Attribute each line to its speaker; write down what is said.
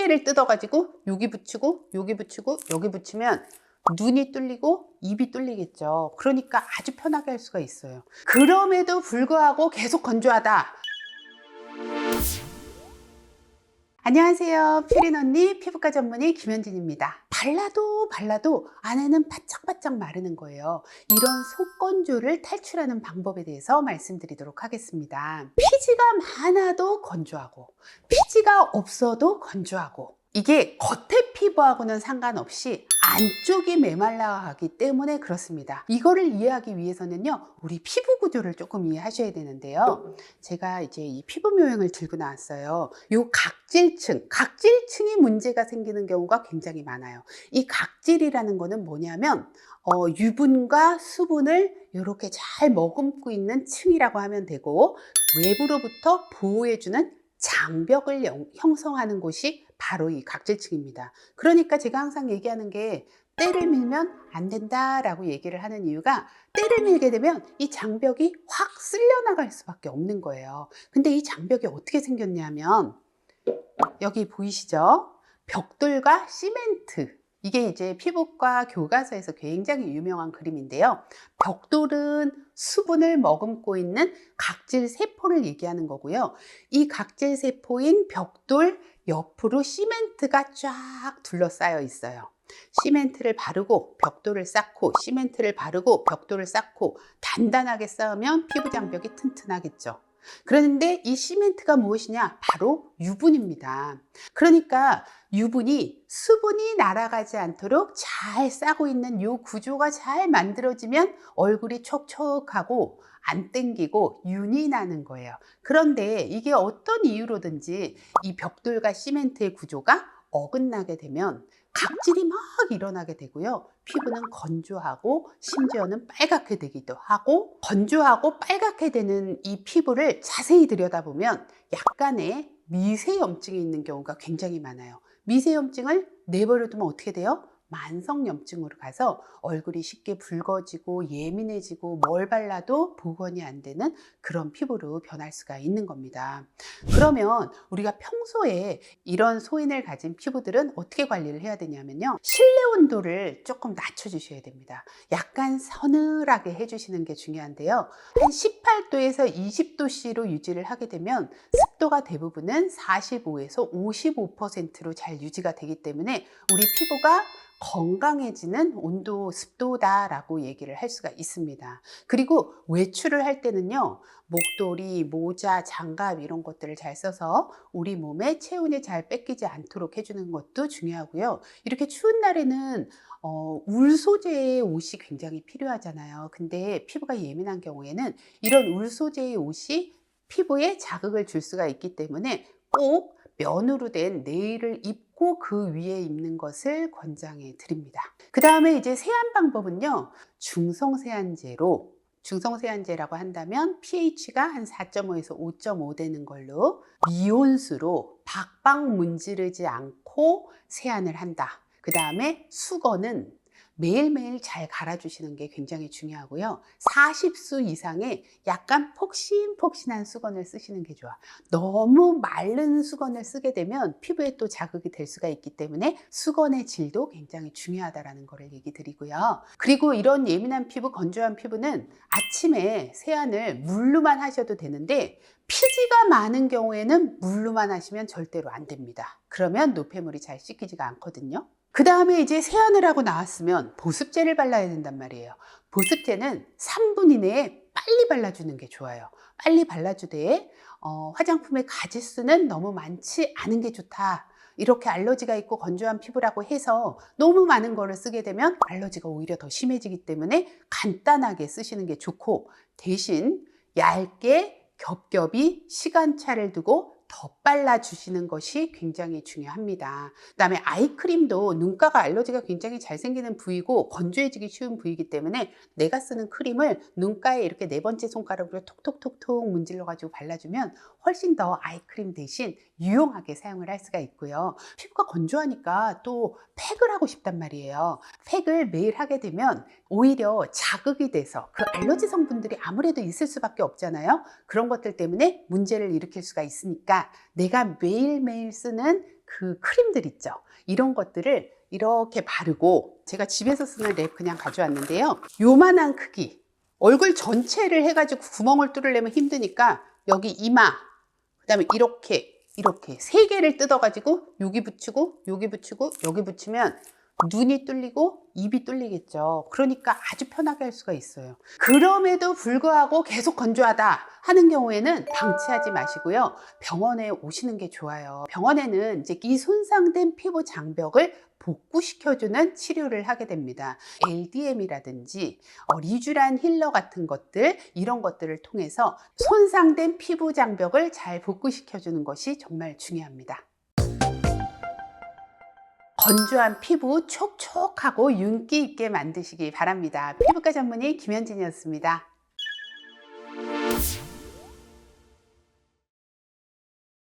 Speaker 1: 흉내를 뜯어가지고 여기 붙이고 여기 붙이고 여기 붙이면 눈이 뚫리고 입이 뚫리겠죠. 그러니까 아주 편하게 할 수가 있어요. 그럼에도 불구하고 계속 건조하다. 안녕하세요. 퓨린 언니 피부과 전문의 김현진입니다. 발라도 안에는 바짝바짝 마르는 거예요. 이런 속건조를 탈출하는 방법에 대해서 말씀드리도록 하겠습니다. 피지가 많아도 건조하고 피지가 없어도 건조하고, 이게 겉에 피부하고는 상관없이 안쪽이 메말라하기 때문에 그렇습니다. 이거를 이해하기 위해서는요, 우리 피부 구조를 조금 이해하셔야 되는데요. 제가 이제 이 피부 모형을 들고 나왔어요. 요 각질층이 문제가 생기는 경우가 굉장히 많아요. 이 각질이라는 거는 뭐냐면 유분과 수분을 이렇게 잘 머금고 있는 층이라고 하면 되고, 외부로부터 보호해주는 장벽을 형성하는 곳이 바로 이 각질층입니다. 그러니까 제가 항상 얘기하는 게, 때를 밀면 안 된다라고 얘기를 하는 이유가, 때를 밀게 되면 이 장벽이 확 쓸려나갈 수밖에 없는 거예요. 근데 이 장벽이 어떻게 생겼냐면, 여기 보이시죠? 벽돌과 시멘트. 이게 이제 피부과 교과서에서 굉장히 유명한 그림인데요. 벽돌은 수분을 머금고 있는 각질 세포를 얘기하는 거고요. 이 각질 세포인 벽돌 옆으로 시멘트가 쫙 둘러싸여 있어요. 시멘트를 바르고 벽돌을 쌓고 시멘트를 바르고 벽돌을 쌓고 단단하게 쌓으면 피부 장벽이 튼튼하겠죠. 그런데 이 시멘트가 무엇이냐? 바로 유분입니다. 그러니까 유분이 수분이 날아가지 않도록 잘 싸고 있는 이 구조가 잘 만들어지면 얼굴이 촉촉하고 안 땡기고 윤이 나는 거예요. 그런데 이게 어떤 이유로든지 이 벽돌과 시멘트의 구조가 어긋나게 되면 각질이 막 일어나게 되고요. 피부는 건조하고 심지어는 빨갛게 되기도 하고, 건조하고 빨갛게 되는 이 피부를 자세히 들여다보면 약간의 미세염증이 있는 경우가 굉장히 많아요. 미세염증을 내버려두면 어떻게 돼요? 만성염증으로 가서 얼굴이 쉽게 붉어지고 예민해지고 뭘 발라도 복원이 안 되는 그런 피부로 변할 수가 있는 겁니다. 그러면 우리가 평소에 이런 소인을 가진 피부들은 어떻게 관리를 해야 되냐면요, 실내 온도를 조금 낮춰주셔야 됩니다. 약간 서늘하게 해주시는 게 중요한데요, 한 18도에서 20도씨로 유지를 하게 되면 습도가 대부분은 45에서 55%로 잘 유지가 되기 때문에 우리 피부가 건강해지는 온도, 습도다라고 얘기를 할 수가 있습니다. 그리고 외출을 할 때는요, 목도리, 모자, 장갑 이런 것들을 잘 써서 우리 몸에 체온이 잘 뺏기지 않도록 해주는 것도 중요하고요. 이렇게 추운 날에는 울 소재의 옷이 굉장히 필요하잖아요. 근데 피부가 예민한 경우에는 이런 울 소재의 옷이 피부에 자극을 줄 수가 있기 때문에 꼭 면으로 된 네일을 입고 그 위에 입는 것을 권장해 드립니다. 그 다음에 이제 세안 방법은요, 중성세안제라고 한다면 pH가 한 4.5에서 5.5 되는 걸로 미온수로 박박 문지르지 않고 세안을 한다. 그 다음에 수건은 매일매일 잘 갈아주시는 게 굉장히 중요하고요. 40수 이상의 약간 폭신폭신한 수건을 쓰시는 게 좋아. 너무 마른 수건을 쓰게 되면 피부에 또 자극이 될 수가 있기 때문에 수건의 질도 굉장히 중요하다는 거를 얘기 드리고요. 그리고 이런 예민한 피부, 건조한 피부는 아침에 세안을 물로만 하셔도 되는데, 피지가 많은 경우에는 물로만 하시면 절대로 안 됩니다. 그러면 노폐물이 잘 씻기지가 않거든요. 그 다음에 이제 세안을 하고 나왔으면 보습제를 발라야 된단 말이에요. 보습제는 3분 이내에 빨리 발라주는 게 좋아요. 빨리 발라주되 화장품의 가지수는 너무 많지 않은 게 좋다. 이렇게 알러지가 있고 건조한 피부라고 해서 너무 많은 거를 쓰게 되면 알러지가 오히려 더 심해지기 때문에 간단하게 쓰시는 게 좋고, 대신 얇게 겹겹이 시간차를 두고 덧발라 주시는 것이 굉장히 중요합니다. 그 다음에 아이크림도 눈가가 알러지가 굉장히 잘 생기는 부위고 건조해지기 쉬운 부위이기 때문에 내가 쓰는 크림을 눈가에 이렇게 네 번째 손가락으로 톡톡톡톡 문질러 가지고 발라주면 훨씬 더 아이크림 대신 유용하게 사용을 할 수가 있고요. 피부가 건조하니까 또 팩을 하고 싶단 말이에요. 팩을 매일 하게 되면 오히려 자극이 돼서 그 알러지 성분들이 아무래도 있을 수밖에 없잖아요. 그런 것들 때문에 문제를 일으킬 수가 있으니까 내가 매일매일 쓰는 그 크림들 있죠. 이런 것들을 이렇게 바르고, 제가 집에서 쓰는 랩 그냥 가져왔는데요. 요만한 크기, 얼굴 전체를 해가지고 구멍을 뚫으려면 힘드니까 여기 이마, 그 다음에 이렇게 3개를 뜯어가지고 여기 붙이고 여기 붙이고 여기 붙이면 눈이 뚫리고 입이 뚫리겠죠. 그러니까 아주 편하게 할 수가 있어요. 그럼에도 불구하고 계속 건조하다 하는 경우에는 방치하지 마시고요. 병원에 오시는 게 좋아요. 병원에는 이제 이 손상된 피부 장벽을 복구시켜주는 치료를 하게 됩니다. LDM이라든지 리쥬란 힐러 같은 것들, 이런 것들을 통해서 손상된 피부 장벽을 잘 복구시켜주는 것이 정말 중요합니다. 건조한 피부 촉촉하고 윤기 있게 만드시기 바랍니다. 피부과 전문의 김현진이었습니다.